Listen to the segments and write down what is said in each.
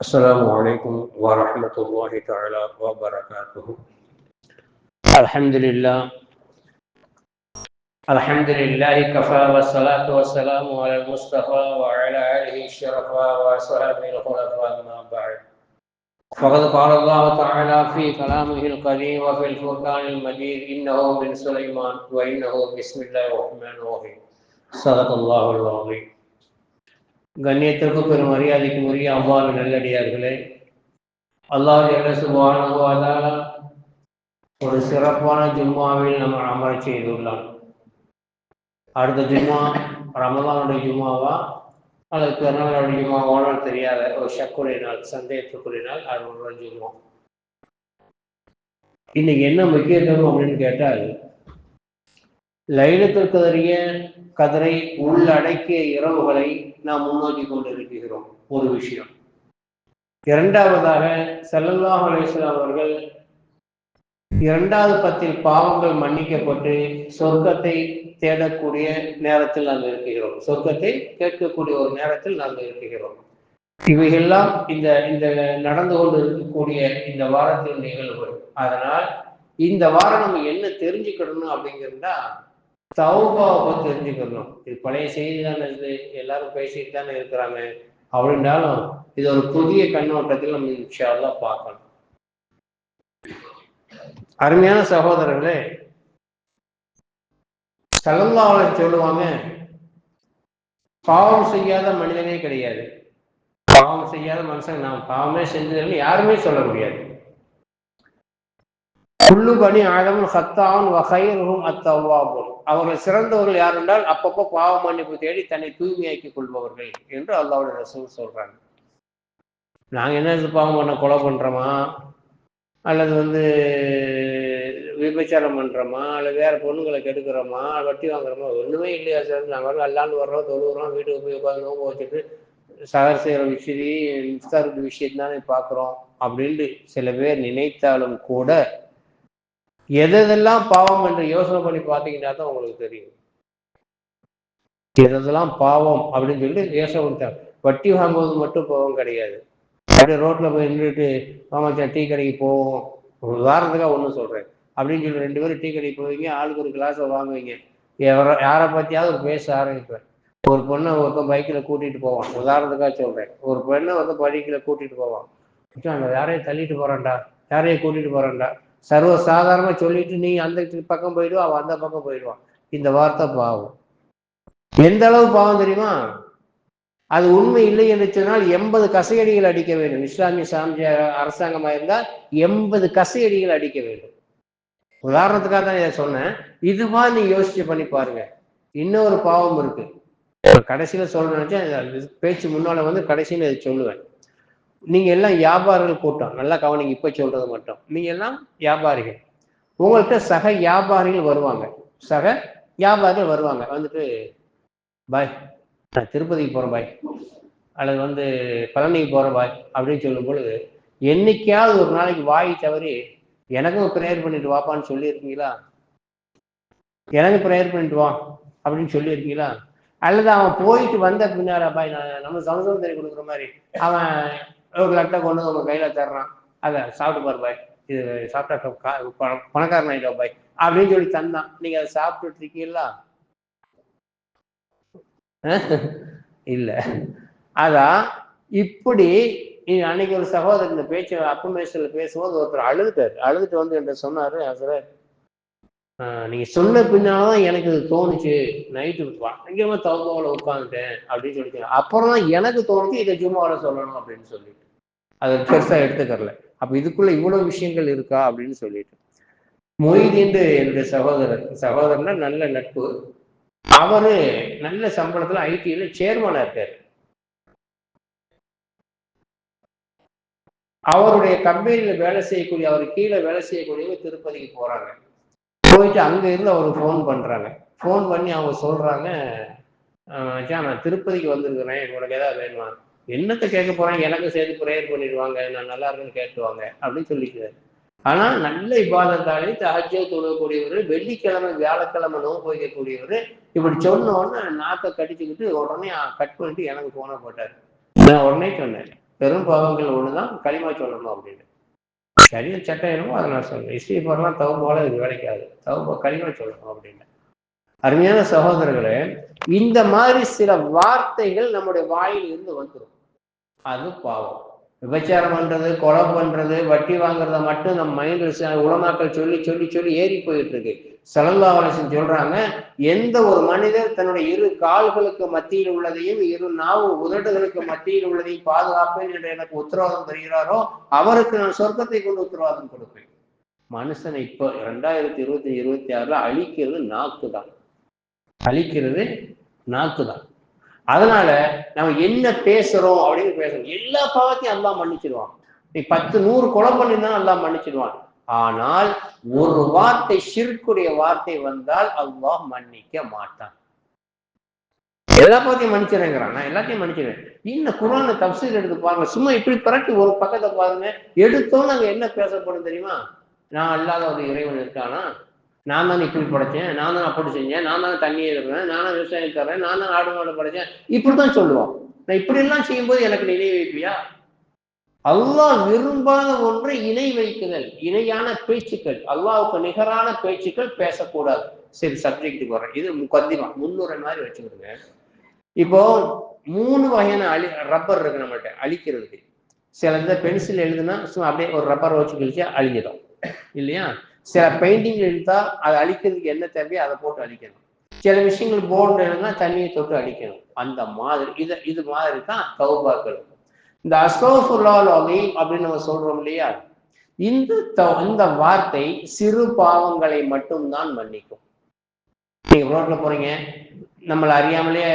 السلام عليكم ورحمة الله تعالى وبركاته. الحمد لله كفى والصلاة والسلام على المصطفى وعلى آله الشرفاء وأصحابه الخلفاء أما بعد. فقد قال الله تعالى في كلامه القديم وفي الفرقان المجيد إنه من سليمان وإنه بسم الله الرحمن الرحيم. صدق الله العظيم. கண்ணியத்திற்கு பெரும் மரியாதைக்கும் உரிய அல்லாஹ்வின் நல்லடியார்களே, அல்லாஹ் சுப்ஹானஹு வ தஆலா ஒரு சிறப்பான ஜும்மாவில் நம்ம அமரச் செய்துள்ளான். அடுத்த ஜும்மா ரமலானுடைய ஜும்மாவா அல்லது பெருநாளுடைய ஜும்மாவானு தெரியாத ஒரு ஷக்குடைய நாள், சந்தேகத்துக்குரிய நாள், அது ஒரு ஜும்மா. இன்னைக்கு என்ன முக்கியத்துவம் அப்படின்னு கேட்டால், லைலத்துல் கதரை உள்ளடக்கிய இரவுகளை நாம் முன்னோக்கி கொண்டிருக்கிறோம். ஒரு விஷயம். இரண்டாவதாக ஸல்லல்லாஹு அலைஹி வஸல்லம் அவர்கள் 2வது பத்தில் பாவங்கள் மன்னிக்கப்பட்டு சொர்க்கத்தை தேடக்கூடிய நேரத்தில் நாம் இருக்கிறோம். சொர்க்கத்தை கேட்கக்கூடிய ஒரு நேரத்தில் நாம் இருக்கிறோம். இவையெல்லாம் இந்த இந்த நடந்து கொண்டு இருக்கக்கூடிய இந்த வாரத்தின் நிகழ்வுகள். அதனால் இந்த வாரம் நம்ம என்ன தெரிஞ்சுக்கணும் அப்படிங்கிறதா தௌபாவை பற்றி தெரிஞ்சுக்கணும். இது பழைய செய்தி தானே, இது எல்லாரும் பேசிட்டு தானே இருக்கிறாங்க. அப்படின்னாலும் இது ஒரு புதிய கண்ணோட்டத்தில் நம்ம இன்ஷா அல்லாஹ் பார்க்கணும். அருமையான சகோதரர்களே, ஸல்லல்லாஹு அலைஹி வஸல்லம் சொல்லுவாங்க, பாவம் செய்யாத மனிதனே கிடையாது. பாவம் செய்யாத மனுஷன் நாம் பாவமே செஞ்சதுன்னு யாருமே சொல்ல முடியாது. குல்லு பனி ஆதம் ஹத்தாவுன் வ கைருஹும் அத்தவ்வாபுன். அவர்கள் சிறந்தவர்கள் யார் என்றால் அப்பப்போ பாவ மன்னிப்பு தேடி தன்னை தூய்மையாக்கிக் கொள்பவர்கள் என்று அல்லாஹ்வுடைய ரசூல் சொல்றாங்க. நாங்க என்ன பாவம் பண்ண, கொலை பண்றோமா அல்லது விபச்சாரம் பண்றோமா அல்லது வேற பொண்ணுங்களை கெடுக்கிறோமா வட்டி வாங்குறோமா? ஒண்ணுமே இல்லையா சார். நாங்கள் அல்லாண்டு வர்றோம், தொழுகிறோம், வீட்டுக்கு போய் உட்காந்து நோம்பு வச்சுட்டு சகர் செய்கிற விஷயம் இஃப்தாருக்கு விஷயம் தானே பார்க்குறோம் அப்படின்ட்டு சில பேர் நினைத்தாலும் கூட எதெல்லாம் பாவம் என்று யோசனை பண்ணி பார்த்தீங்கன்னா தான் உங்களுக்கு தெரியும். எதெல்லாம் பாவம் அப்படின்னு சொல்லிட்டு யோசனை பண்ணிட்டாங்க. வட்டி வாங்குவது மட்டும் பாவம் கிடையாது. அப்படியே ரோட்ல போய் நின்றுட்டு மாமாச்சா டீ கடைக்கு போவோம், ஒரு வாரத்துக்காக ஒன்றும் சொல்றேன் அப்படின்னு சொல்லி 2 பேரும் டீ கடைக்கு போவீங்க, ஆளுக்கு ஒரு கிளாஸை வாங்குவீங்க. யாரை பற்றியாவது ஒரு பேச ஆரம்பிப்பேன். ஒரு பொண்ணை ஒருத்தன் பைக்கில் கூட்டிகிட்டு போவான், உதாரணத்துக்காக சொல்கிறேன். ஒரு பெண்ணை பைக்கில் கூட்டிகிட்டு போவான். அங்கே யாரையும் தள்ளிட்டு போகிறான்டா, யாரையும் கூட்டிகிட்டு போகிறான்டா, சர்வ சாதாரணமாக சொல்லிட்டு நீ அந்த பக்கம் போயிடுவா, அவன் அந்த பக்கம் போயிடுவான். இந்த வார்த்தை பாவம். எந்த அளவு பாவம் தெரியுமா? அது உண்மை இல்லை என்று சொன்னால் 80 கசையடிகள் அடிக்க வேண்டும். இஸ்லாமிய சாமிய அரசாங்கமாக இருந்தால் 80 கசையடிகள் அடிக்க வேண்டும். உதாரணத்துக்காக தான் இதை சொன்னேன். இதுவா நீ யோசிச்சு பண்ணி பாருங்க. இன்னொரு பாவம் இருக்கு. கடைசியில சொல்ல நினைச்சா பேச்சு முன்னால கடைசியில இதை சொல்லுவேன். நீங்க எல்லாம் வியாபாரிகள் கூட்டம், நல்லா கவனிங்க. இப்ப சொல்றது மட்டும், நீங்க எல்லாம் வியாபாரிகள். உங்கள்கிட்ட சக வியாபாரிகள் வருவாங்க. சக வியாபாரிகள் வருவாங்க. பாய் நான் திருப்பதிக்கு போறேன் பாய், அல்லது பழனிக்கு போறேன் பாய் அப்படின்னு சொல்லும் பொழுது என்னைக்காவது ஒரு நாளைக்கு வாய் தவறி எனக்கும் ப்ரேயர் பண்ணிட்டு வாப்பான்னு சொல்லியிருக்கீங்களா? எனக்கு ப்ரேயர் பண்ணிட்டு வா அப்படின்னு சொல்லியிருக்கீங்களா? அல்லது அவன் போயிட்டு வந்த பின்னால பாய் நம்ம சமூகம் தெரிய கொடுக்குற மாதிரி அவன் ஒரு லட்டை கொண்டு உங்க கையில தர்றான், அதை சாப்பிட்டு பாரு பாய், இது சாப்பிட்டா பணக்காரன் ஆயிட்டா பாய் அப்படின்னு சொல்லி தந்தான். நீங்க அதை சாப்பிட்டுட்டு இருக்கீங்களா? இல்ல. அதான் இப்படி அன்னைக்கு ஒரு சகோதரர் இந்த பேச்சு அப்பமேசல பேசும்போது ஒருத்தர் அழுதுட்டு என்கிட்ட சொன்னாரு, சார் நீங்க சொன்ன பின்னால்தான் எனக்கு இது தோணுச்சு, நைட்டு பயங்கரமா தௌபாவுல உட்காந்துட்டேன் அப்படின்னு சொல்லிட்டு அப்புறம் தான் எனக்கு தோணுச்சு இதை ஜும்மாவுல சொல்லணும் அப்படின்னு சொல்லிட்டு அதை பெருசா எடுத்துக்கறல. அப்ப இதுக்குள்ள இவ்வளவு விஷயங்கள் இருக்கா அப்படின்னு சொல்லிட்டு மொய்தீன் என்னுடைய சகோதரர்னா நல்ல நட்பு. அவரு நல்ல சம்பளத்துல ஐடில சேர்மனா இருக்காரு. அவருடைய கம்பெனியில வேலை செய்யக்கூடிய, அவர் கீழே வேலை செய்யக்கூடியவங்க திருப்பதிக்கு போறாங்க. போயிட்டு அங்க இருந்து அவருக்கு ஃபோன் பண்றாங்க. ஃபோன் பண்ணி அவங்க சொல்றாங்க, நான் திருப்பதிக்கு வந்திருக்கிறேன், உனக்கு ஏதாவது வேணுமா? என்னத்தை கேட்க போறாங்க, எனக்கு சேர்த்து ப்ரேயர் பண்ணிடுவாங்க, நான் நல்லா இருக்குன்னு கேட்டுவாங்க அப்படின்னு சொல்லிக்கிறாரு. ஆனா நல்ல இபாதத்தாலே தஹஜ்ஜத் தொழக்கூடியவர், வெள்ளிக்கிழமை வியாழக்கிழமை நோன்பு வைக்கக்கூடியவர். இப்படி சொன்ன உடனே நாக்கை கடிச்சுக்கிட்டு உடனே கட் பண்ணிட்டு எனக்கு போன போட்டார். நான் உடனே சொன்னேன், பெரும் பாவங்கள் ஒண்ணுதான் களிமா சொல்லணும் அப்படின்னு. சரிய சட்டம் என்னமோ அதை நான் சொல்றேன். இஸ்திக்ஃபார்லாம் தௌபால இது வேலைக்காது. தௌபா களிமா சொல்லணும் அப்படின்னு. அருமையான சகோதரர்களே, இந்த மாதிரி சில வார்த்தைகள் நம்முடைய வாயில் இருந்து வந்துடும். அது பாவம். விபச்சாரம் பண்றது, கொலை பண்றது, வட்டி வாங்குறத மட்டும் நம்ம மைண்டில் உலமாக்கள் சொல்லி சொல்லி சொல்லி ஏறி போயிட்டு இருக்கு. ஸல்லல்லாஹு அலைஹி வஸல்லம் சொல்றாங்க, எந்த ஒரு மனிதர் தன்னுடைய இரு கால்களுக்கு மத்தியில் உள்ளதையும் இரு நாவு உதடுகளுக்கு மத்தியில் உள்ளதையும் பாதுகாப்பேன் என்று எனக்கு உத்தரவாதம் தருகிறாரோ அவருக்கு நான் சொர்க்கத்தை கொண்டு உத்தரவாதம் கொடுப்பேன். மனுஷனை இப்போ 2025-26 அழிக்கிறது நாக்கு தான். அழிக்கிறது நாக்கு தான். அதனால நம்ம என்ன பேசுறோம் அப்படின்னு பேசணும். எல்லா பாவத்தையும் அல்லாஹ் மன்னிச்சிடுவான். நீ 10-100 கொலை பண்ணிருந்தாலும் அல்லாஹ் மன்னிச்சிடுவான். ஆனால் ஒரு வார்த்தை ஷிர்க்குடைய வார்த்தை வந்தால் அல்லாஹ் மன்னிக்க மாட்டான். எல்லா பாவத்தையும் மன்னிச்சிடுறேங்கிறான். நான் எல்லாத்தையும் மன்னிச்சிடுறேன். இன்னும் குர்ஆன் தஃப்சீர் எடுத்து பாருங்க. சும்மா இப்படி பரட்டி ஒரு பக்கத்தை பாருங்க. எடுத்தோன்னு அங்க என்ன பேசப்படும் தெரியுமா? நான் அல்லாத ஒரு இறைவன் இருக்கானா? நான் தான் இப்படி படைச்சேன், நான் தான் அப்படி செஞ்சேன், நான் தான் தண்ணியை தருவேன், நான் தான் விவசாயம் தர்றேன், நான் தான் ஆடு மாடு படைச்சேன், இப்படித்தான் சொல்லுவோம். நான் இப்படி எல்லாம் செய்யும்போது எனக்கு இணை வைப்பியா? அல்லாஹ் விரும்பாத ஒன்று இணை வைக்குதல், இணையான பேச்சுக்கள், அல்லாஹ்வுக்கு நிகரான பேச்சுக்கள் பேசக்கூடாது. சரி, சப்ஜெக்டுக்கு வரேன். இது முகத்திமா முன்னுரை மாதிரி வச்சுக்கிடுங்க. இப்போ 3 வகையான ரப்பர் இருக்கு நம்மகிட்ட அழிக்கிறதுக்கு. சில இந்த பென்சில் எழுதுனா சும்மா அப்படியே ஒரு ரப்பரை வச்சு கிழிச்சா அழிஞ்சிடும் இல்லையா? சில பெயிண்டிங் எழுத்தா அதை அழிக்கிறதுக்கு என்ன தேவையோ அதை போட்டு அழிக்கணும். சில விஷயங்கள் போர்டு எழுதுனா தண்ணியை தொட்டு அழிக்கணும். அந்த மாதிரி இது மாதிரி தான் தௌபாக்கள். இந்த அஸ்தக்ஃபிருல்லாஹ் அலீம் அப்படின்னு நம்ம சொல்றோம் இல்லையா? இந்த வார்த்தை சிறு பாவங்களை மட்டும்தான் மன்னிக்கும். நீங்க ரோட்ல போறீங்க, நம்மளை அறியாமலே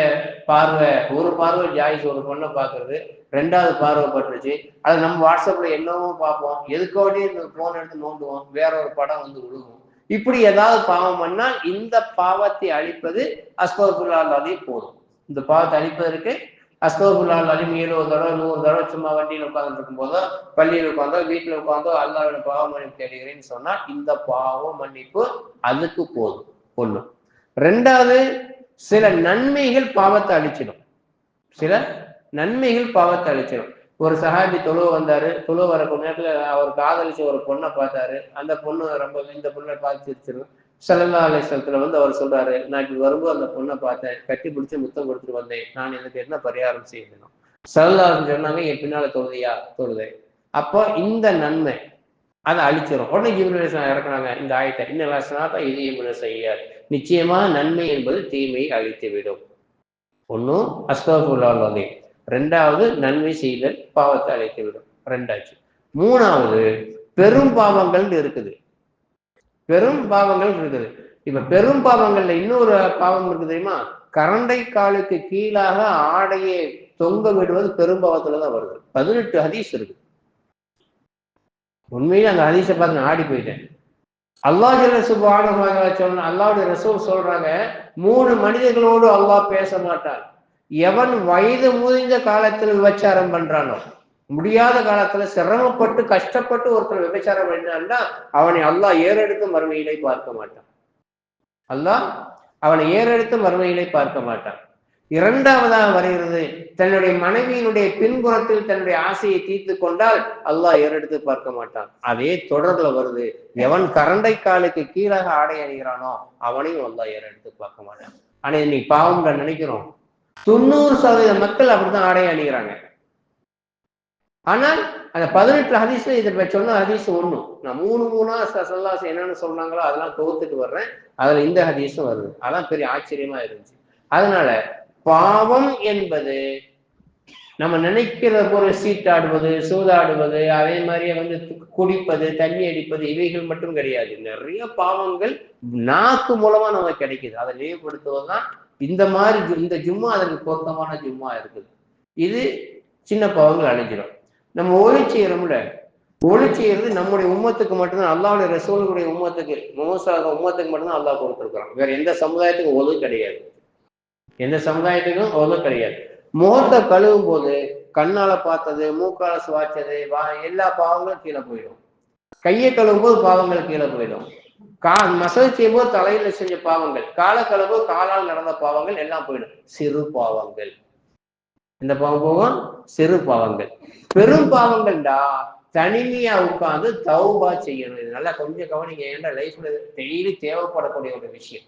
ஒரு பார்வை ஜாயிஸ் ஒரு பொண்ணை பார்க்கறது, 2வது பார்வை பட்டுருச்சு. அது நம்ம வாட்ஸ்அப்ல என்னவோ பார்ப்போம், எதுக்கோடி இந்த போன் எடுத்து நோண்டுவோம், வேற ஒரு படம் வந்து விழுகும். இப்படி ஏதாவது பாவம் பண்ணால் இந்த பாவத்தை அழிப்பது அஸ்தக்ஃபிருல்லாஹ் அலீம் போதும். இந்த பாவத்தை அழிப்பதற்கு அஸ்தக்ஃபிருல்லாஹ் அலீம் 70 தடவை 100 தடவை சும்மா வண்டியில் உட்கார்ந்துட்டு இருக்கும் போதோ, பள்ளியில் உட்கார்ந்தோ, வீட்டுல உட்கார்ந்தோ அல்லாஹ்விடம் பாவ மன்னிப்பு தேடுகிறேன்னு சொன்னா இந்த பாவ மன்னிப்பு அதுக்கு போதும். ஒண்ணு. 2வது, சில நன்மைகள் பாவத்தை அழிச்சிடும். சில நன்மைகள் பாவத்தை அழிச்சிடும். ஒரு சஹாபி தொழுவ வந்தாரு. தொழுவ வர கொஞ்ச நேரத்துல அவர் காதலிச்ச ஒரு பொண்ணை பார்த்தாரு. அந்த பொண்ணு ரொம்ப இந்த பொண்ணை பார்த்துருச்சிடும். ஸல்லல்லாஹு அலைஹி வஸல்லம் வந்து அவர் சொல்றாரு, நான் இப்படி வரும்போது அந்த பொண்ணை பார்த்தேன், கட்டி பிடிச்சி முத்தம் கொடுத்துட்டு வந்தேன், நான் எனக்கு என்ன பரிகாரம் செய்யணும்? ஸல்லல்லாஹு அலைஹி வஸல்லம் சொன்னாங்க, என் பின்னால தொழுதையா? தொழுதேன். அப்போ இந்த நன்மை அதை அழிச்சிடும். உடனே ஜிப்ரீல் இறக்குறாங்க இந்த ஆயத்தை, இன்னும் இது செய்ய நிச்சயமா நன்மை என்பது தீமையை அழித்துவிடும். ஒன்னும் அஸ்தக்ஃபிருல்லாஹ் அலீம். 2வது நன்மை செய்தல் பாவத்தை அழித்துவிடும். 2ஆச்சு. 3வது பெரும் பாவங்கள் இருக்குது. பெரும் பாவங்கள் இருக்குது. இப்ப பெரும் பாவங்கள்ல இன்னொரு பாவம் இருக்கு தெரியுமா? கரண்டை காலுக்கு கீழாக ஆடையை தொங்க விடுவது பெரும் பாவத்துலதான் வருது. 18 ஹதீஸ் இருக்கு. உண்மையிலே அந்த ஹதீஸை பார்த்து நான் ஆடி போயிட்டேன். அல்லாஹ் சுப்ஹானஹு வ தஆலா சொன்ன அல்லாஹ்வுடைய ரசூல் சொல்றாங்க, 3 மனிதர்களோடு அல்லாஹ் பேச மாட்டான். எவன் வயது முதிர்ந்த காலத்தில் விபச்சாரம் பண்றானோ, முடியாத காலத்துல சிரமப்பட்டு கஷ்டப்பட்டு ஒருத்தர் விபச்சாரம் பண்ணான்னா அவனை அல்லாஹ் ஏறெடுத்து மறுமையிலே பார்க்க மாட்டான். அல்லாஹ் அவனை ஏறெடுத்து மறுமையிலே பார்க்க மாட்டான். 2வதாக வருகிறது, தன்னுடைய மனைவியினுடைய பின்புறத்தில் தன்னுடைய ஆசையை தீர்த்து கொண்டால் அல்லாஹ் ஏறெடுத்து பார்க்க மாட்டான். அதே தொடர்ல வருது, எவன் கரண்டை காலுக்கு கீழாக ஆடை அணிகிறானோ அவனையும் அல்லாஹ் ஏறெடுத்து பார்க்க மாட்டான். ஆனா இன்னைக்கு பாவம்ல நினைக்கிறோம் 90% மக்கள் அப்படித்தான் ஆடை அணிகிறாங்க. ஆனால் அந்த 18 ஹதீஸ்ல இதை சொன்ன ஹதீஸ் ஒண்ணும், நான் 3 ஸல்லல்லாஹு என்னன்னு சொன்னாங்களோ அதெல்லாம் தொகுத்துட்டு வர்றேன். அதுல இந்த ஹதீஸும் வருது. அதான் பெரிய ஆச்சரியமா இருந்துச்சு. அதனால பாவம் என்பது நம்ம நினைக்கிற ஒரு சீட்டாடுவது, சூதாடுவது, அதே மாதிரியே வந்து குடிப்பது, தண்ணி அடிப்பது, இவைகள் மட்டும் கிடையாது. நிறைய பாவங்கள் நாக்கு மூலமா நமக்கு கிடைக்குது. அதை நினைவுபடுத்துவதுதான் இந்த மாதிரி இந்த ஜும்மா அதற்கு பொருத்தமான ஜும்மா இருக்குது. இது சின்ன பாவங்கள் அழிஞ்சிடும். நம்ம ஒளி செய்யறோம்ல, ஒளி செய்யறது நம்முடைய உம்மத்துக்கு மட்டும்தான், அல்லாஹ்வுடைய ரசூலுடைய உம்மத்துக்கு, முஹம்மது உம்மத்துக்கு மட்டும்தான் அல்லாஹ் கொடுத்துருக்கான். வேற எந்த சமுதாயத்துக்கும் ஒளி கிடையாது. எந்த சமுதாயத்துக்கும் ஒளி கிடையாது. முகத்தை கழுவும் போது கண்ணால பார்த்தது, மூக்கால சுவாச்சது, எல்லா பாவங்களும் கீழே போயிடும். கையை கழுவும் போது பாவங்கள் கீழே போயிடும். மசல் செய்யும் போது தலையில செஞ்ச பாவங்கள், காலை கழுவும் காலால் நடந்த பாவங்கள் எல்லாம் போயிடும். சிறு பாவங்கள். இந்த பாவம் போகும் சிறு பாவங்கள். பெரும் பாவங்கள்டா தனிமையா உட்காந்து தௌபா செய்யணும். இது நல்லா கொஞ்சம் கவனிங்க. ஏன்னா லைஃப்ல டெய்லி தேவைப்படக்கூடிய ஒரு விஷயம்.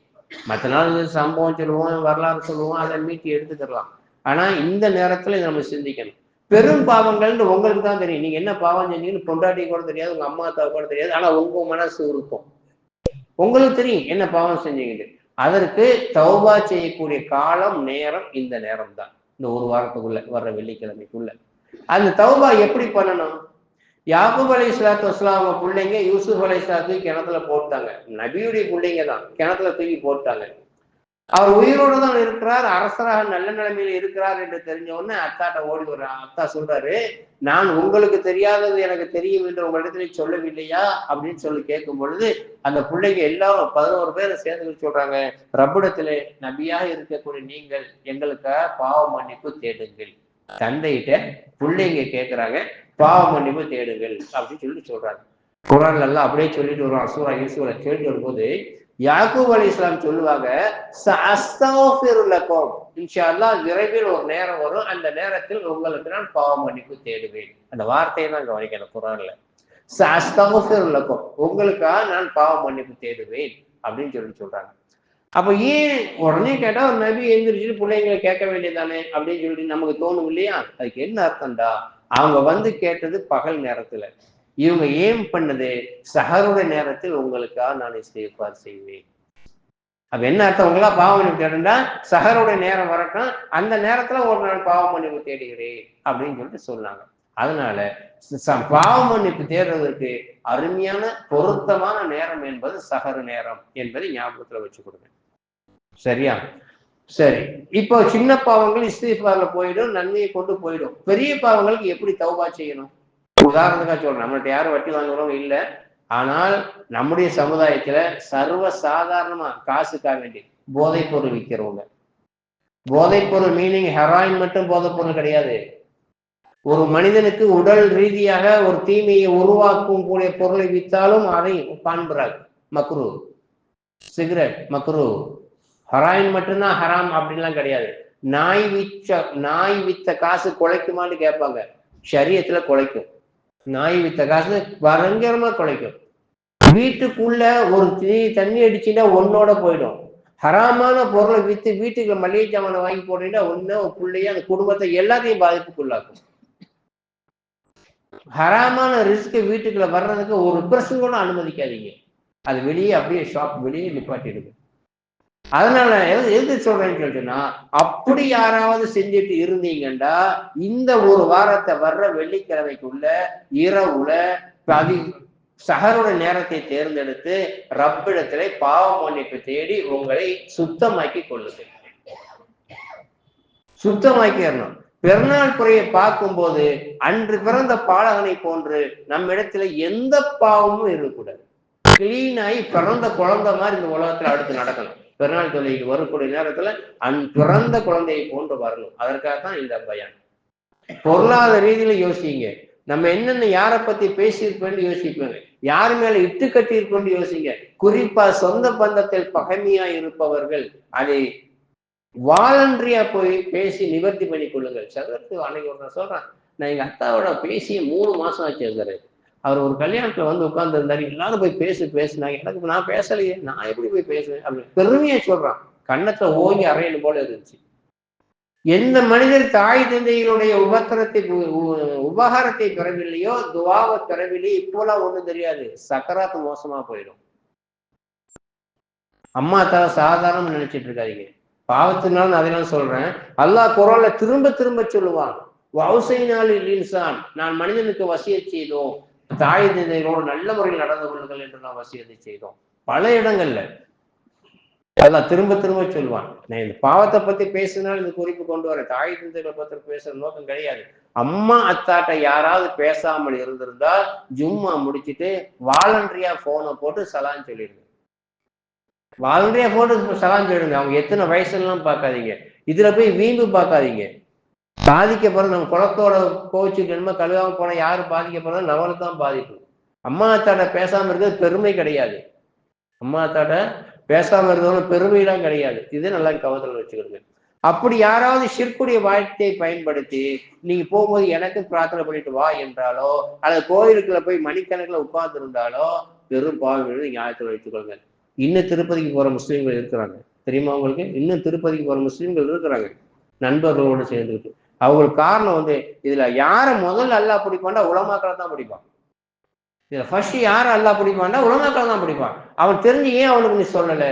மற்ற நாள் சம்பவம் சொல்லுவோம், வரலாறு சொல்லுவோம், அதை மீட்டி எடுத்துக்கலாம். ஆனா இந்த நேரத்துல நம்ம சிந்திக்கணும். பெரும் பாவங்கள்னு உங்களுக்கு தான் தெரியும். நீங்க என்ன பாவம் செஞ்சீங்கன்னு பொண்டாட்டி கூட தெரியாது, உங்க அம்மா அத்தா கூட தெரியாது. ஆனா உங்க மனசு இருக்கும், உங்களுக்கு தெரியும் என்ன பாவம் செஞ்சீங்க. அதற்கு தௌபா செய்யக்கூடிய காலம் நேரம் இந்த நேரம் தான், இந்த ஒரு வாரத்துக்குள்ள வர்ற வெள்ளிக்கிழமைக்குள்ள. அந்த தௌபா எப்படி பண்ணணும்? யாக்கூப் அலைஹிஸ்ஸலாத்து வஸ்ஸலாம் அவங்க பிள்ளைங்க யூசுப் அலைஹிஸ்ஸலாத்து கிணத்துல போட்டாங்க. நபியுடைய பிள்ளைங்க தான், கிணத்துல தூக்கி போட்டாங்க. அவர் உயிரோடு தான் இருக்கிறார், அரசராக நல்ல நிலைமையில இருக்கிறார் என்று தெரிஞ்ச உடனே அத்தாட்ட ஓடி வர்றான். அத்தா சொல்றாரு, நான் உங்களுக்கு தெரியாதது எனக்கு தெரியும் என்று உங்களிடத்துல சொல்லவில்லையா அப்படின்னு சொல்லி கேட்கும் பொழுது அந்த பிள்ளைங்க எல்லாரும் 11 பேரை சேர்ந்து சொல்றாங்க, ரப்பிடத்திலே நபியாக இருக்கக்கூடிய நீங்கள் எங்களுக்கு பாவ மன்னிப்பு தேடுங்கள். தந்தைகிட்ட பிள்ளைங்க கேட்கிறாங்க, பாவ மன்னிப்பு தேடுங்கள் அப்படின்னு சொல்லி சொல்றாங்க. குர்ஆன்ல எல்லாம் அப்படியே சொல்லிட்டு வருவான். சூரா யூசுஃப்ல கேட்டு வரும்போது யாக்கூப் அலைஹிஸ்ஸலாம் சொல்லுவாங்க, சஅஸ்தக்ஃபிரு லக்கும், இன்ஷா அல்லாஹ் விரைவில் ஒரு நேரம் வரும், அந்த நேரத்தில் உங்களுக்கு நான் பாவ மன்னிப்பு தேடுவேன். அந்த வார்த்தையை தான் கவனிக்கணும் குர்ஆன்ல. சஅஸ்தக்ஃபிரு லக்கும், உங்களுக்காக நான் பாவ மன்னிப்பு தேடுவேன் அப்படின்னு சொல்லி சொல்றாங்க. அப்ப ஏன் உடனே கேட்டா ஒரு நபி எழுந்திரிச்சு பிள்ளைங்களை கேட்க வேண்டியதானே அப்படின்னு சொல்லிட்டு நமக்கு தோணும் இல்லையா? அதுக்கு என்ன அர்த்தம்டா, அவங்க வந்து கேட்டது பகல் நேரத்துல, இவங்க ஏம் பண்ணது சஹருடைய நேரத்தில் உங்களுக்காக நான் இஸ்திக்ஃபார் செய்வேன். அப்ப என்ன அர்த்தம்? உங்களா பாவ மன்னிப்பு தேடுண்டா சஹருடைய நேரம் வரட்டும், அந்த நேரத்துல ஒரு நாள் பாவ மன்னிப்பு தேடுகிறேன் அப்படின்னு சொல்லிட்டு சொன்னாங்க. அதனால பாவ மன்னிப்பு தேடுறதுக்கு அருமையான பொருத்தமான நேரம் என்பது சஹரு நேரம் என்பதை ஞாபகத்துல வச்சு கொடுங்க. சரியா? சரி. இப்போ சின்ன பாவங்கள் இஸ்திக்ஃபார்ல போயிடும், நன்மையை கொண்டு போயிடும். பெரிய பாவங்களுக்கு எப்படி தௌபா செய்யணும்? உதாரணத்துக்காக சொல்றேன், நம்மள்ட்ட யாரும் வட்டி வாங்குறவங்க இல்லை. ஆனால் நம்முடைய சமுதாயத்துல சர்வ சாதாரணமா காசுக்காக வேண்டி போதைப் பொருள் விற்கிறவங்க. போதைப் பொருள் மீனிங் ஹெராயின் மட்டும் போதைப் பொருள் கிடையாது. ஒரு மனிதனுக்கு உடல் ரீதியாக ஒரு தீமையை உருவாக்கும் கூடிய பொருளை வித்தாலும் அதை காண்பறாங்க. மக்ரூ, சிகரெட் மக்ரூ. ஹெராயின் மட்டும்தான் ஹராம் அப்படின்லாம் கிடையாது. நாய் வித்த காசு குலைக்குமான்னு கேட்பாங்க. ஷரியத்துல குலைக்கும். நாய் வித்த காசு பயங்கரமா குலைக்கும். வீட்டுக்குள்ள ஒரு தண்ணி அடிச்சுன்னா ஒன்னோட போயிடும். ஹராமான பொருளை வித்து வீட்டுக்கு மளிகை சாமானை வாங்கி போட்டீங்கன்னா ஒன்னு பிள்ளைய அந்த குடும்பத்தை எல்லாத்தையும் பாதிப்புக்குள்ளாக்கும். ஹராமான ரிஸ்க் வீட்டுக்குள்ள வர்றதுக்கு ஒரு பெர்சன் கூட அனுமதிக்காதீங்க. அது வெளியே அப்படியே ஷாப் வெளியே நிப்பாட்டிடுது. அதனால எது சொல்றேன்னு சொல்லிட்டுன்னா, அப்படி யாராவது செஞ்சுட்டு இருந்தீங்கன்னா இந்த ஒரு வாரத்தை வர்ற வெள்ளிக்கிழமைக்குள்ள இரவுல சஹருடைய நேரத்தை தேர்ந்தெடுத்து ரப்பிடத்திலே பாவ மன்னிப்பு தேடி உங்களை சுத்தமாக்கி கொள்ளுங்கள். சுத்தமாக்கிடணும். பெருநாள் குறையை பார்க்கும் போது அன்று பிறந்த பாலகனை போன்று நம்ம இடத்துல எந்த பாவமும் இருக்கக்கூடாது. கிளீனாகி பிறந்த குழந்தை மாதிரி இந்த உலகத்துல அடுத்து நடக்கணும். பெருநாள் தொழுகைக்கு வரக்கூடிய நேரத்துல பிறந்த குழந்தையை போன்று வரணும். அதற்காகத்தான் இந்த பயம். பொருளாதார ரீதியில யோசிங்க. நம்ம என்னென்ன யாரை பத்தி பேசியிருப்போம்னு யோசிப்போங்க. யார் மேல இட்டு கட்டி இருக்கோன்னு யோசிங்க. குறிப்பா சொந்த பந்தத்தில் பகைமையா இருப்பவர்கள் அதை வாலண்டரியா போய் பேசி நிவர்த்தி பண்ணி கொள்ளுங்கள். சகத்து அன்னைக்கு ஒரு சொல்றேன், நான் எங்க அத்தாவோட பேசி 3 மாசம் ஆச்சு இருந்தாரு. அவர் ஒரு கல்யாணத்துல வந்து உட்கார்ந்து இருந்தாரு. எல்லாரும் போய் பேசினாங்க. எனக்கு நான் பேசலையே, நான் எப்படி போய் பேசுவேன் அப்படின்னு பெருமையா சொல்றான். கண்ணத்தை ஓங்கி அறையணும் போல இருந்துச்சு. எந்த மனிதர் தாய் தந்தைகளுடைய உபகாரத்தை பெறவில்லையோ, துவாவை பெறவில்லையோ, இப்போலாம் ஒண்ணும் தெரியாது. சக்கராத்து மோசமா போயிடும். அம்மா அத்தாவை சாதாரண நினைச்சிட்டு இருக்காதீங்க. பாவத்தினாலும் அதெல்லாம் சொல்றேன். அல்லாஹ் குர்ஆன்ல திரும்ப திரும்ப சொல்லுவான், வௌசைனாலில் இன்சான், நான் மனிதனுக்கு வசியத் செய்தோம், தாய் தந்தைகளோடு நல்ல முறையில் நடந்து கொள்ளுங்கள் என்று நான் வசியத்தை செய்தோம். பல இடங்கள்ல அதெல்லாம் திரும்ப திரும்ப சொல்லுவான். நான் இந்த பாவத்தை பத்தி பேசினாலும் இந்த குறிப்பு கொண்டு வரேன். தாய் தந்தைகளை பத்தி பேசுற நோக்கம் கிடையாது. அம்மா அத்தாட்ட யாராவது பேசாமல் இருந்திருந்தால் ஜும்மா முடிச்சுட்டு வாலண்டரியா போனை போட்டு சலான் சொல்லிடுங்க. வாலண்டரியா போட்டு சலான் சொல்லிடுங்க. அவங்க எத்தனை வயசுலாம் பார்க்காதீங்க. இதுல போய் வீம்பு பார்க்காதீங்க. பாதிக்கப்படுறது நம்ம குளத்தோட கோவிச்சுட்டு நம்ம கழுவாம போனா யாரு பாதிக்கப்படுறது? நம்மளுக்கு தான் பாதிப்பு. அம்மா அத்தாட்ட பேசாம இருக்கிறது பெருமை கிடையாது. அம்மா அத்தாட்ட பேசாம இருக்கிறவங்க பெருமையெல்லாம் கிடையாது. இது நல்லா கவனத்தில் வச்சுக்கிடுங்க. அப்படி யாராவது ஷிர்க்குடைய வார்த்தையை பயன்படுத்தி நீங்க போகும்போது எனக்கு பிரார்த்தனை பண்ணிட்டு வா என்றாலோ அல்லது கோயிலுக்குள்ள போய் மணிக்கணக்கில் உட்கார்ந்து இருந்தாலோ பெரும் பாவங்கள் நீங்க ஆயத்தில் வைத்துக்கொள்ளுங்க. இன்னும் திருப்பதிக்கு போற முஸ்லீம்கள் இருக்கிறாங்க தெரியுமா உங்களுக்கு? இன்னும் திருப்பதிக்கு போற முஸ்லீம்கள் இருக்கிறாங்க நண்பர்களோடு சேர்ந்துக்கிட்டு. அவங்களுக்கு காரணம் இதுல யார முதல்ல அல்லாஹ் பிடிப்பான்டா உலமாக்களை தான் பிடிப்பான். இதுல ஃபர்ஸ்ட் யார அல்லாஹ் பிடிப்பான்டா உலமாக்களை தான் பிடிப்பான். அவன் தெரிஞ்சு ஏன் அவனுக்கு நீ சொல்லல,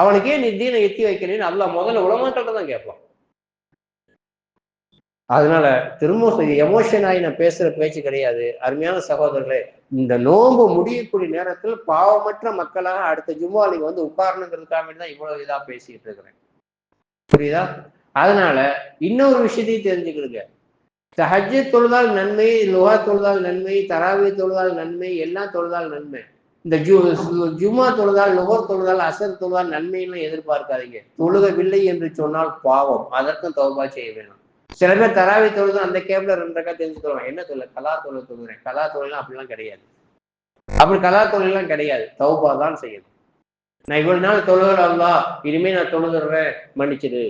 அவனுக்கு ஏன் நீ தீனை எத்தி வைக்கிறேன்னு அல்லாஹ் முதல்ல உலமாக்களை தான் கேட்பான். அதனால திரும்ப எமோஷன் ஆகி நான் பேசுற பேச்சு கிடையாது. அருமையான சகோதரர்களே, இந்த நோன்பு முடியக்கூடிய நேரத்தில் பாவமற்ற மக்களாக அடுத்த ஜும்மா நீங்க உட்காரணுங்கிறதுக்காக தான் இவ்வளவு இதா பேசிட்டு இருக்கிறேன். புரியுதா? அதனால இன்னொரு விஷயத்தையும் தெரிஞ்சுக்கிடுங்க. தஹஜ்ஜத் தொழுதால் நன்மை, லுஹா தொழுதால் நன்மை, தராவி தொழுதால் நன்மை, எல்லாம் தொழுதால் நன்மை. இந்த ஜும்மா தொழுதால், லுஹர் தொழுதால், அசர் தொழுதால் நன்மைன்னு எதிர்பார்க்காதீங்க. தொழுகவில்லை என்று சொன்னால் பாவம், அதற்கும் தௌபா செய்ய வேணும். சில பேர் தராவி தொழுது அந்த கேப்ல 2 ரக்கா தெரிஞ்சுக்கிறாங்க. என்ன தொழில்? கலா தொழில் தொழுகிறேன். கலா தொழிலாம் அப்படிலாம் கிடையாது. அப்படி கலா தொழிலாம் கிடையாது. தௌபா தான் செய்யணும். நான் இவ்வளவு நாள் தொழுகிறல்லா, இனிமே நான் தொழுதுறேன், மன்னிச்சிடு.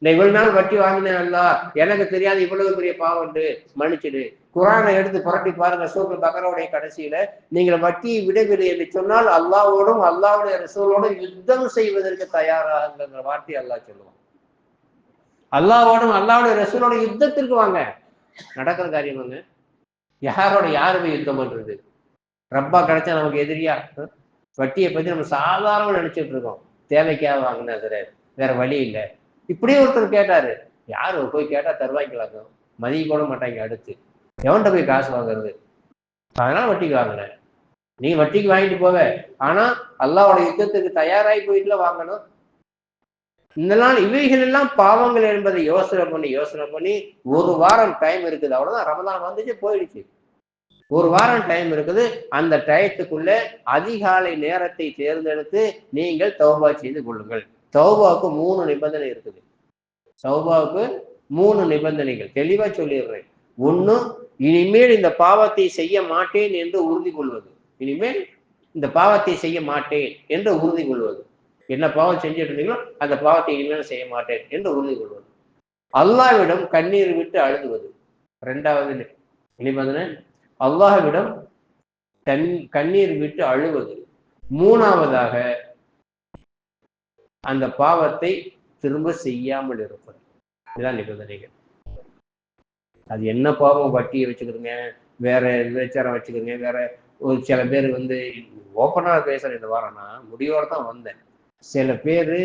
நான் இவ்வளவு நாள் வட்டி வாங்கினேன் அல்லா, எனக்கு தெரியாது இவ்வளவு பெரிய பாவம் மன்னிச்சிடு. குரானை எடுத்து புரட்டி பாருங்க. சூரத்துல் பக்ராவுடைய கடைசியில நீங்கள் வட்டியை விடவில்லை என்று சொன்னால் அல்லாஹ்வோடும் அல்லாஹ்வுடைய ரசூலோடும் யுத்தம் செய்வதற்கு தயாராகிற வார்த்தை அல்லாஹ் சொல்லுவான். அல்லாஹ்வோடும் அல்லாஹ்வுடைய ரசூலோட யுத்தத்திற்கு வாங்க. நடக்கிற காரியம் வாங்க. யாரு போய் யுத்தம் பண்றது? ரப்பா கிடைச்சா நமக்கு எதிரியா? வட்டியை பத்தி நம்ம சாதாரண நினைச்சிட்டு இருக்கோம். தேவைக்காக வாங்கினது, வேற வழி இல்லை. இப்படியே ஒருத்தர் கேட்டாரு. யாரு போய் கேட்டா தருவாய்க்கலாக்கும், மதிய கூட மாட்டாங்க. அடுத்து எவன்கிட்ட போய் காசு வாங்குறது? அதனால வட்டிக்கு வாங்கினேன். நீ வட்டிக்கு வாங்கிட்டு போவ, ஆனா அல்லாஹ்வோட யுத்தத்துக்கு தயாராகி போயிட்டுல வாங்கணும். இந்த நாள் இவைகள் எல்லாம் பாவங்கள் என்பதை யோசனை பண்ணி ஒரு வாரம் டைம் இருக்குது. அவ்வளவுதான். ரமலான் வந்துச்சு, போயிடுச்சு. ஒரு வாரம் டைம் இருக்குது. அந்த டயத்துக்குள்ள அதிகாலை நேரத்தை தேர்ந்தெடுத்து நீங்கள் தௌபா செய்து கொள்ளுங்கள். தௌபாவுக்கு 3 நிபந்தனை இருக்குது. தௌபாவுக்கு 3 நிபந்தனைகள் தெளிவா சொல்லிடுறேன். 1, இனிமேல் இந்த பாவத்தை செய்ய மாட்டேன் என்று உறுதி கொள்வது. இனிமேல் இந்த பாவத்தை செய்ய மாட்டேன் என்று உறுதி கொள்வது. என்ன பாவம் செஞ்சுட்டு இருந்தீங்களோ அந்த பாவத்தை இனிமேல் செய்ய மாட்டேன் என்று உறுதி கொள்வது. அல்லாஹ்விடம் கண்ணீர் விட்டு அழுதுவது. 2வது நிபந்தனை, அல்லாஹ்விடம் கண்ணீர் விட்டு அழுவது. 3வதாக அந்த பாவத்தை திரும்ப செய்யாமல் இருப்பது. இதுதான் நிபந்தனைகள். அது என்ன பாவம்? வட்டியை வச்சுக்கிறீங்க, வேற விபச்சாரம் வச்சுக்கிறீங்க, வேற ஒரு சில பேர் ஓப்பனா பேசுறேன். இந்த வாரம் நான் முடிவோட தான் வந்தேன். சில பேரு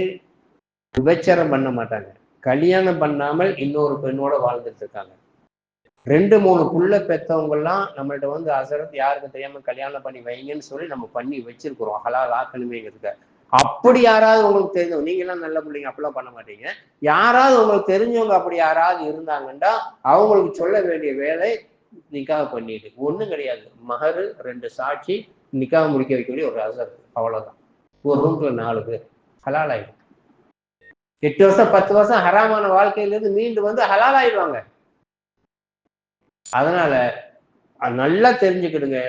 விபச்சாரம் பண்ண மாட்டாங்க, கல்யாணம் பண்ணாமல் இன்னொரு பெண்ணோட வாழ்ந்துட்டு இருக்காங்க. 2-3 புள்ள பெற்றவங்க எல்லாம் நம்மள்ட்ட அசரத் யாருக்கும் தெரியாம கல்யாணம் பண்ணி வைங்கன்னு சொல்லி நம்ம பண்ணி வச்சிருக்கிறோம். ஹலால் ஆக்கணுமேங்கிறதுக்கு. அப்படி யாராவது உங்களுக்கு தெரிஞ்சவங்க, நீங்க எல்லாம் நல்ல பிள்ளைங்க, அப்படிலாம் பண்ண மாட்டீங்க. யாராவது உங்களுக்கு தெரிஞ்சவங்க அப்படி யாராவது இருந்தாங்கன்னா அவங்களுக்கு சொல்ல வேண்டிய வேலை, நிக்காஹ் பண்ணிடு. ஒண்ணும் கிடையாது. மஹரு, 2 சாட்சி, நிக்காஹ் முடிக்க வைக்க வேண்டிய ஒரு அசரத், அவ்வளவுதான். ஒரு ரூம்ல 4 பேர், ஹலால் ஆயிடும். 8 வருஷம் 10 வருஷம் ஹராமான வாழ்க்கையிலிருந்து மீண்டு ஹலால் ஆயிடுவாங்க. அதனால நல்லா தெரிஞ்சுக்கிடுங்க.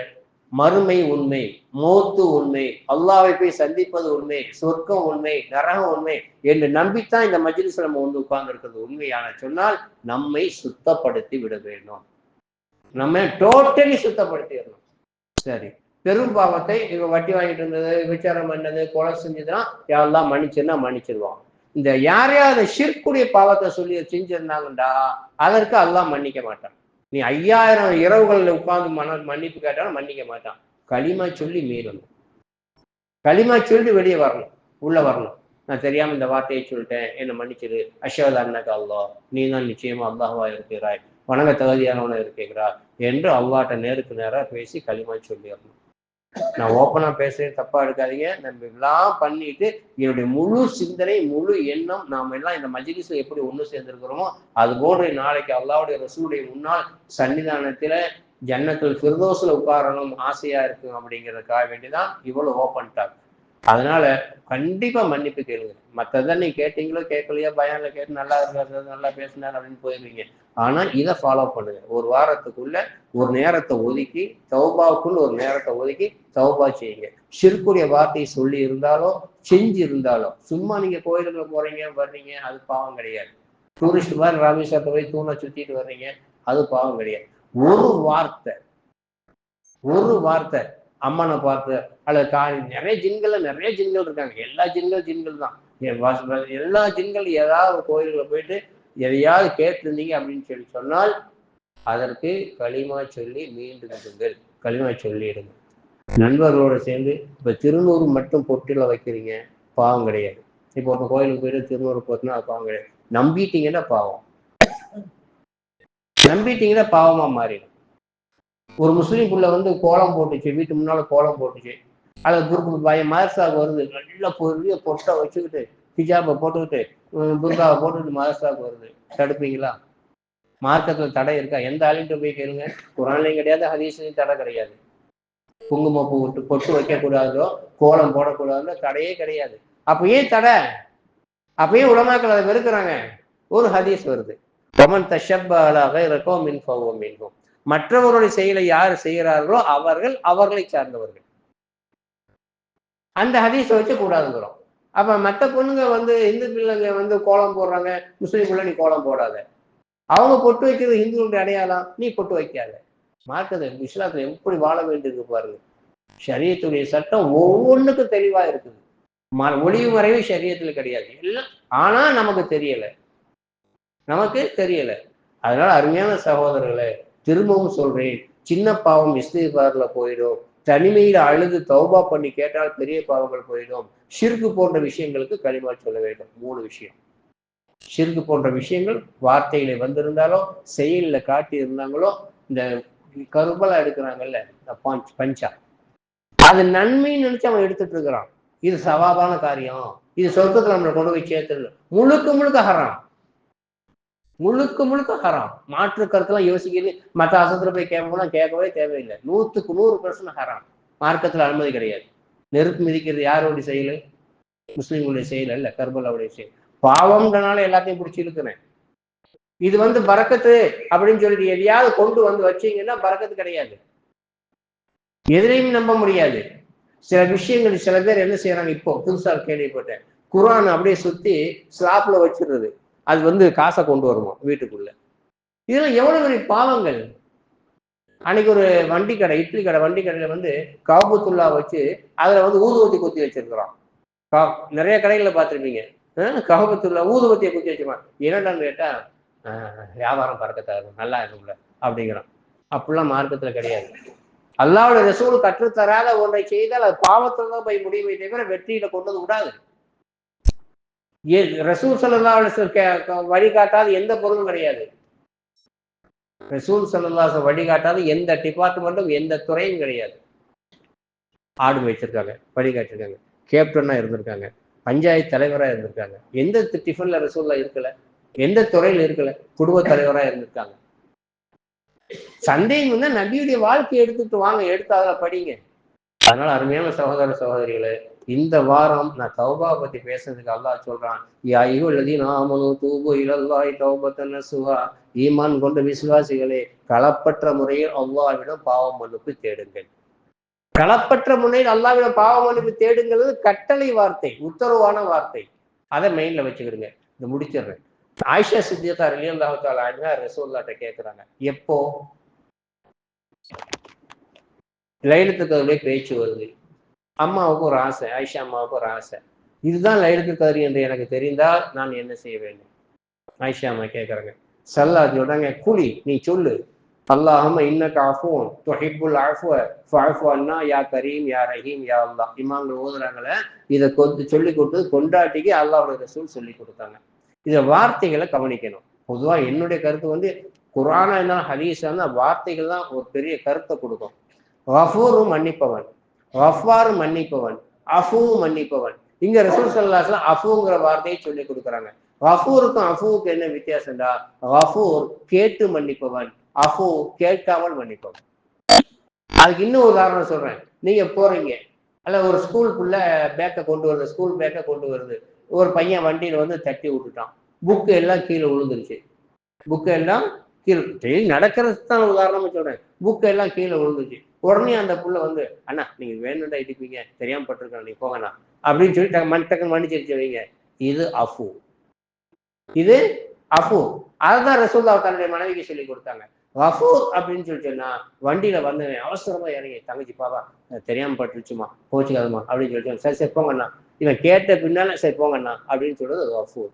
மறுமை உண்மை, மௌத்து உண்மை, அல்லாஹ்வை போய் சந்திப்பது உண்மை, சொர்க்கம் உண்மை, நரகம் உண்மை என்று நம்பித்தான் இந்த மஜ்லிஸ்ல நம்ம உட்கார்ந்து இருக்கிறது உண்மையான சொன்னால் நம்மை சுத்தப்படுத்தி விட வேண்டும். நம்ம டோட்டலி சுத்தப்படுத்திடணும். சரி, பெரும் பாவத்தை இவங்க வட்டி வாங்கிட்டு இருந்தது, விசாரம் பண்ணது, கொலை செஞ்சதுன்னா யாரெல்லாம் மன்னிச்சிருந்தா மன்னிச்சிருவான். இந்த யாரையாவது ஷிர்க்குடைய பாவத்தை சொல்லி செஞ்சிருந்தாங்கண்டா அதற்கு அல்லாஹ் மன்னிக்க மாட்டான். நீ 5000 இரவுகளில் உட்கார்ந்து மன்னிப்பு கேட்டாலும் மன்னிக்க மாட்டான். களிமா சொல்லி மீறணும். களிமா சொல்லி வெளியே வரணும், உள்ள வரணும். நான் தெரியாம இந்த வார்த்தையை சொல்லிட்டேன், என்னை மன்னிச்சிரு. அஷ்ஹது அன்னக அல்லாஹ், நீ தான் நிச்சயமா அல்லாஹ்வா இருக்கிறாய், வணங்க தகுதியானவன இருக்கிறார் என்று அல்லாஹ்ட்ட நேருக்கு நேராக பேசி களிமா சொல்லிடணும். நான் ஓப்பனா பேசுறேன், தப்பா எடுக்காதீங்க. நம்ம எல்லாம் பண்ணிட்டு என்னுடைய முழு சிந்தனை, முழு எண்ணம், நாம எல்லாம் இந்த மஜ்லிஸ்ல எப்படி ஒண்ணு சேர்ந்திருக்கிறோமோ அது போன்ற நாளைக்கு அல்லாஹ்வுடைய ரசூலுடைய முன்னால் சன்னிதானத்துல ஜன்னத்துல் ஃபிர்தௌஸ்ல உட்காரணும் ஆசையா இருக்கும் அப்படிங்கிறதுக்காக வேண்டிதான் இவ்வளவு ஓப்பன் டாக். அதனால கண்டிப்பா மன்னிப்பு கேளுங்க. மற்றதான் நீ கேட்டீங்களோ கேட்கலையோ, பயான்ல கேட்டு நல்லா இருக்கிறது, நல்லா பேசினார் அப்படின்னு போயிருவீங்க. ஆனா இதை ஃபாலோ பண்ணுங்க. ஒரு வாரத்துக்குள்ள ஒரு நேரத்தை ஒதுக்கி, தௌபாவுக்குள்ள ஒரு நேரத்தை ஒதுக்கி தௌபா செய்யுங்க. ஷிர்க்குடைய வார்த்தையை சொல்லி இருந்தாலோ செஞ்சு இருந்தாலோ, சும்மா நீங்க கோயிலுக்குள்ள போறீங்க வர்றீங்க, அது பாவம் கிடையாது. டூரிஸ்ட் மாதிரி ராமேஸ்வரத்தை போய் தூணை சுத்திட்டு வர்றீங்க, அது பாவம் கிடையாது. ஒரு வார்த்தை அம்மனை பார்த்து அல்லது நிறைய ஜின்கள் இருக்காங்க. எல்லா ஜின்கள் தான். எல்லா ஜின்கள் ஏதாவது கோயில்களை போயிட்டு எதையாவது கேட்டிருந்தீங்க அப்படின்னு சொன்னால் அதற்கு களிமா சொல்லி மீண்டுங்கள். களிமா சொல்லிடுங்க. நண்பர்களோட சேர்ந்து இப்ப திருநூறு மட்டும் பொட்டில வைக்கிறீங்க, பாவம் கிடையாது. இப்போ ஒரு கோயிலுக்கு போயிட்டு திருநூறு போட்டுனா அது பாவம் கிடையாது. நம்பிட்டீங்கன்னா பாவமா மாறிடும். ஒரு முஸ்லீம் புள்ள வந்து கோலம் போட்டுச்சு, வீட்டு முன்னால கோலம் போட்டுச்சு, அது குறுக்கு மதரசாவுக்கு வருது, நல்ல பெரிய பொட்டை வச்சுக்கிட்டு ஹிஜாபை போட்டுக்கிட்டு புர்காவை போட்டுக்கிட்டு மதரசாவுக்கு வருது, தடுப்பீங்களா? மார்க்கத்துல தடை இருக்கா? எந்த ஆளுகிட்ட போய் கேளுங்க. குரான்லையும் கிடையாது, ஹதீஸ்லையும் தடை கிடையாது. குங்குமப்பூ விட்டு பொட்டு வைக்கக்கூடாதோ கோலம் போடக்கூடாதோ தடையே கிடையாது. அப்ப ஏன் தடை? அப்பயே உலமாக்கள் அதை வெறுக்கிறாங்க. ஒரு ஹதீஸ் வருது, மற்றவருடைய செயலை யார் செய்கிறார்களோ அவர்களை சார்ந்தவர்கள். அந்த ஹதீஸை வச்சு கூடாதுங்கிறோம். அப்ப மற்ற பொண்ணுங்க வந்து இந்து பிள்ளைங்க வந்து கோலம் போடுறாங்க, முஸ்லீம் பிள்ளை நீ கோலம் போடாத. அவங்க பொட்டு வைக்கிறது இந்துக்களுடைய அடையாளம், நீ பொட்டு வைக்காத. மார்க்கத்தை இஸ்லாத்துல எப்படி வாழ வேண்டியிருக்கு பாருங்க. ஷரியத்துடைய சட்டம் ஒவ்வொன்றுக்கும் தெளிவா இருக்குது. ஒளிவு மறைவு ஷரியத்துல கிடையாது எல்லாம். ஆனா நமக்கு தெரியல. அதனால அருமையான சகோதரர்களை திரும்பவும் சொல்றேன், சின்ன பாவம் இஸ்திக்ஃபார்ல போயிடும். தனிமையில அழுது தௌபா பண்ணி கேட்டால் பெரிய பாவங்கள் போயிடும். ஷிர்கு போன்ற விஷயங்களுக்கு களிமா சொல்ல வேண்டும். 3 விஷயம். ஷிர்கு போன்ற விஷயங்கள் வார்த்தையில வந்திருந்தாலோ செயல்ல காட்டி இருந்தாங்களோ, இந்த கருபலா எடுக்கிறாங்கல்ல, பஞ்சா, அது நன்மைன்னு நினைச்சு அவன் எடுத்துட்டு இருக்கிறான். இது சவாபான காரியம், இது சொர்க்கத்துல நம்மளை கொண்டு போய் சேர்த்துருது. முழுக்க ஹராம். மாற்று கருத்தெல்லாம் யோசிக்கிறது. மற்ற அசத்துல போய் கேட்கவே தேவையில்லை. 100% ஹராம். மார்க்கத்துல அனுமதி கிடையாது. நெருப்பு மிதிக்கிறது யாருடைய செயல்? முஸ்லீம்களுடைய செயல் அல்ல, கர்பலாவுடைய செயல். பாவம்ன்றனால எல்லாத்தையும் பிடிச்சி இருக்கிறேன். இது வந்து பரக்கத்து அப்படின்னு சொல்லிட்டு எதையாவது கொண்டு வந்து வச்சீங்கன்னா பரக்கத்து கிடையாது. எதிரையும் நம்ப முடியாது. சில விஷயங்கள் சில பேர் என்ன செய்யறாங்க, இப்போ புதுசா கேள்விப்பட்டேன், குர்ஆன் அப்படியே சுத்தி ஸ்லாப்ல வச்சிருது. அது வந்து காசை கொண்டு வருவோம் வீட்டுக்குள்ள. இதெல்லாம் எவ்வளவு பெரிய பாவங்கள். அன்னைக்கு ஒரு வண்டி கடை, இட்லி கடை, வண்டி கடையில வந்து கவுபத்துல்லா வச்சு அதுல வந்து ஊதுவத்தி குத்தி வச்சிருக்கிறோம். நிறைய கடைகளை பார்த்துருப்பீங்க. கவுபத்துல்லா ஊதுவத்தியை குத்தி வச்சிருக்கான். என்னடான்னு கேட்டா வியாபாரம் பறக்கத்தாரு, நல்லா இருக்கும்ல அப்படிங்கிறான். அப்படிலாம் மார்க்கத்துல கிடையாது. அல்லாஹ்வுடைய ரசூல் கற்றுத்தராத ஒன்றை செய்தால் அது பாவத்துல தான் போய் முடியுமே தவிர வெற்றியில கொண்டு வந்து விடாது. ரசூல் ஸல்லல்லாஹு அலைஹி வஸல்லம் வழிகாட்டாத எந்த பொருளும் கிடையாது. ரசூல் ஸல்லல்லாஹு அலைஹி வஸல்லம் வழிகாட்டாத எந்த டிபார்ட்மெண்ட்டும் எந்த துறையும் கிடையாது. ஆடு வச்சிருக்காங்க, வழிகாட்டிருக்காங்க, கேப்டனா இருந்திருக்காங்க, பஞ்சாயத்து தலைவரா இருந்திருக்காங்க. எந்த டிஃபன்ல ரசூல்லா இருக்கல, எந்த துறையில இருக்கல, குடும்ப தலைவரா இருந்திருக்காங்க. சந்தேகம் வந்து நபியுடைய வாழ்க்கையை எடுத்துட்டு வாங்க, எடுத்து அதில் படிங்க. அதனால அருமையான சகோதர சகோதரிகளே, இந்த வாரம் நான் தௌபா பத்தி பேசுறதுக்கு அல்லாஹ் சொல்றான், யா அய்யுஹல்லதீன ஆமனூ தூபு இலல்லாஹி தௌபத்தன் நஸூஹா, ஈமான் கொண்ட விசுவாசிகளே, களப்பற்ற முறையில் அல்லாஹ்விடம் பாவ மன்னிப்பு தேடுங்கள். களப்பற்ற முறையில் அல்லாஹ்விடம் பாவ மன்னிப்பு தேடுங்கிறது கட்டளை வார்த்தை, உத்தரவான வார்த்தை. அதை மெயின்ல வச்சுக்கிடுங்க. இதை முடிச்சிடுறேன். ஆயிஷா சித்திகா ரலியல்லாஹு தஆலா அன்ஹா ரசூலுல்லாஹ்ட்ட கேட்கிறாங்க, எப்போ லைலத்துல் கத்ருடைய பேச்சு வருது? அம்மாவுக்கு ஒரு ஆசை, ஆயிஷா அம்மாவுக்கு ஒரு ஆசை, இதுதான் லைலத்துல் கத்ர் என்று எனக்கு தெரிந்தால் நான் என்ன செய்ய வேண்டும்? ஆயிஷா அம்மா கேட்கறாங்க. ஸல்லல்லாஹு சொல்றாங்க, குலி, நீ சொல்லு, அல்லாஹும்ம இன்னக அஃபூன் துஹிப்புல் அஃவ ஃபஅஃபு அன்னா யா கரீம் யா ரஹீம் யா அல்லாஹ். இமாம்கள் ஓதுறாங்களே, இதை சொல்லி கொடுத்தது கொண்டாட்டிக்கு அல்லாஹ்வுடைய ரசூல் சொல்லி கொடுத்தாங்க. இதை வார்த்தைகளை கவனிக்கணும். பொதுவா என்னுடைய கருத்து வந்து குர்ஆனா இருந்தாலும் ஹதீஸா இருந்தாலும் வார்த்தைகள் தான் ஒரு பெரிய கருத்தை கொடுக்கும். கஃபூரும் மன்னிப்பவன், கஃபாரும் மன்னிப்பவன், அஃபூவும் மன்னிப்பவன். இங்க ரசூல் ஸல்லல்லாஹு அலைஹி வஸல்லம் அஃபூங்கிற வார்த்தையை சொல்லி கொடுக்குறாங்க. கஃபூருக்கும் அஃபூவுக்கு என்ன வித்தியாசம்டா? கஃபூர் கேட்டு மன்னிப்பவன், அஃபூ கேட்காமல் மன்னிப்பவன். அதுக்கு இன்னும் உதாரணம் சொல்றேன். நீங்க போறீங்க, அல்ல ஒரு ஸ்கூலுக்குள்ள பேக்கை கொண்டு வருது, ஸ்கூல் பேக்கை கொண்டு வருது, ஒரு பையன் வண்டியில வந்து தட்டி விட்டுட்டான், புக்கு எல்லாம் கீழே விழுந்துருச்சு. புக்கு எல்லாம் கீழே, நடக்கிறதுக்கு தான் உதாரணமா சொல்றேன். புக்கு எல்லாம் கீழே விழுந்துச்சு. உடனே அந்த புள்ள வந்து, அண்ணா நீங்க வேணும்டா இடிப்பீங்க, தெரியாம பட்டிருக்கேன், நீ போங்கண்ணா அப்படின்னு சொல்லி டக்குன்னு மன்னிச்சிருச்சு வைங்க. இது அஃபு. இது அஃபு. அதுதான் ரசூலுல்லாஹ் தன்னுடைய மனைவிக்கு சொல்லி கொடுத்தாங்க. கஃபூர் அப்படின்னு சொல்லிட்டுன்னா வண்டியில வந்து அவசரமா இறங்கி தங்கச்சி பாப்பா தெரியாம பட்டுருச்சுமா கோச்சுக்காதமா அப்படின்னு சொல்லிட்டு சரி சரி போங்கண்ணா. இவன் கேட்ட பின்னால சரி போங்கண்ணா அப்படின்னு சொல்றது கஃபூர்.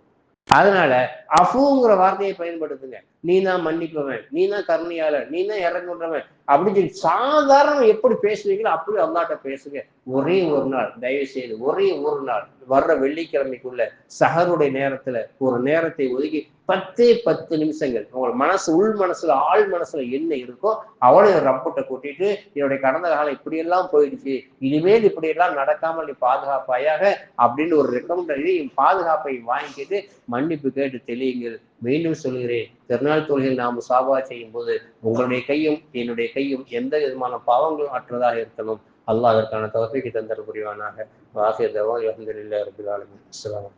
அதனால அஃபுங்கிற வார்த்தையை பயன்படுத்துங்க. நீ தான் மன்னிப்பவன், நீ தான் கருணையாளர், நீ தான் இறங்குன்றவன் அப்படின்னு சொல்லி சாதாரண எப்படி பேசுவீங்களோ அப்படி அல்லாட்ட பேசுங்க. ஒரே ஒரு நாள் தயவு செய்து ஒரே ஒரு நாள் வர்ற வெள்ளிக்கிழமைக்குள்ள சஹருடைய நேரத்துல ஒரு நேரத்தை ஒதுக்கி 10 நிமிஷங்கள் உங்க மனசு உள் மனசுல ஆள் மனசுல என்ன இருக்கோ அவளையும் ரப்பிட்ட கூட்டிட்டு என்னுடைய கடந்த காலம் இப்படியெல்லாம் போயிடுச்சு, இனிமேல் இப்படியெல்லாம் நடக்காமல் நீ பாதுகாப்பாயாக அப்படின்னு ஒரு ரெக்கமெண்டரி பாதுகாப்பை வாங்கிக்கிட்டு மன்னிப்பு கேட்டு தெளியுங்கள். மீண்டும் சொல்கிறேன், திருநாள் தொழுகையில் நாம் முசாபா செய்யும் போது உங்களுடைய கையும் என்னுடைய கையும் எந்த விதமான பாவங்களும் அற்றதாக இருக்கணும். அல்லாஹ் அதற்கான தௌஃபீக் தந்தர புரிவானாக. வாஹிர் தவான் அல்ஹம்துலில்லாஹி ரப்பில் ஆலமீன். அஸ்ஸலாமு